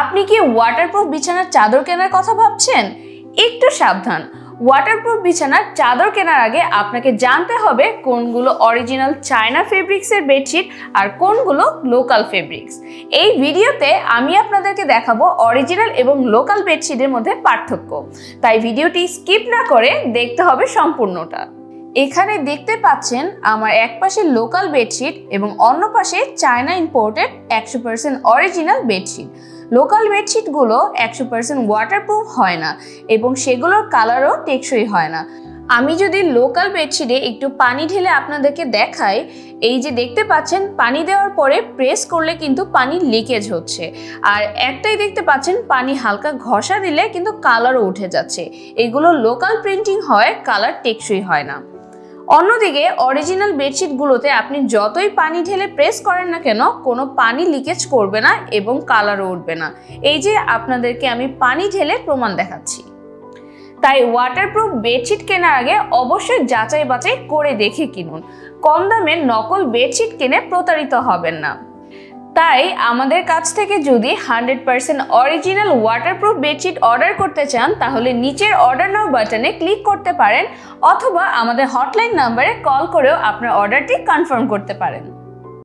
আপনি কি ওয়াটারপ্রুফ বিছানার চাদর কেনার কথা ভাবছেন? একটু সাবধান। ওয়াটারপ্রুফ বিছানার চাদর কেনার আগে আপনাকে জানতে হবে কোনগুলো অরিজিনাল চায়না ফেব্রিক্সের বেডশিট আর কোনগুলো লোকাল ফেব্রিক্স। এই ভিডিওতে আমি আপনাদেরকে দেখাবো অরিজিনাল এবং লোকাল বেডশিটের মধ্যে পার্থক্য, তাই ভিডিওটি স্কিপ না করে দেখতে হবে সম্পূর্ণটা। এখানে দেখতে পাচ্ছেন আমার এক পাশে লোকাল বেডশিট এবং অন্য পাশে China imported 100% original bedsheet. Local বেডশিটগুলো 100% ওয়াটারপ্রুফ হয় না এবং সেগুলোর কালারও টেকসই হয় না। আমি যদি লোকাল বেডশিটে একটু পানি ঢেলে আপনাদেরকে দেখাই, এই যে দেখতে পাচ্ছেন পানি দেওয়ার পরে প্রেস করলে কিন্তু পানি লিকেজ হচ্ছে, আর একটাই দেখতে পাচ্ছেন পানি হালকা ঘষা দিলে কিন্তু কালারও উঠে যাচ্ছে। এগুলো লোকাল প্রিন্টিং হয়, কালার টেকসই হয় না। অন্যদিকে অরিজিনাল বেডশিটগুলোতে আপনি যতই পানি ঢেলে প্রেস করেন না কেন কোনো পানি লিকেজ করবে না এবং কালারও উঠবে না। এই যে আপনাদেরকে আমি পানি ঢেলে প্রমাণ দেখাচ্ছি। তাই ওয়াটারপ্রুফ বেডশিট কেনার আগে অবশ্যই যাচাই বাছাই করে দেখে কিনুন। কম দামের নকল বেডশিট কিনে প্রতারিত হবেন না। তাই আমাদের কাছ থেকে যদি 100% অরিজিনাল ওয়াটারপ্রুফ বেডশিট অর্ডার করতে চান তাহলে নিচের অর্ডার নাও বাটনে ক্লিক করতে পারেন অথবা আমাদের হটলাইন নাম্বারে কল করেও আপনার অর্ডারটি কনফার্ম করতে পারেন।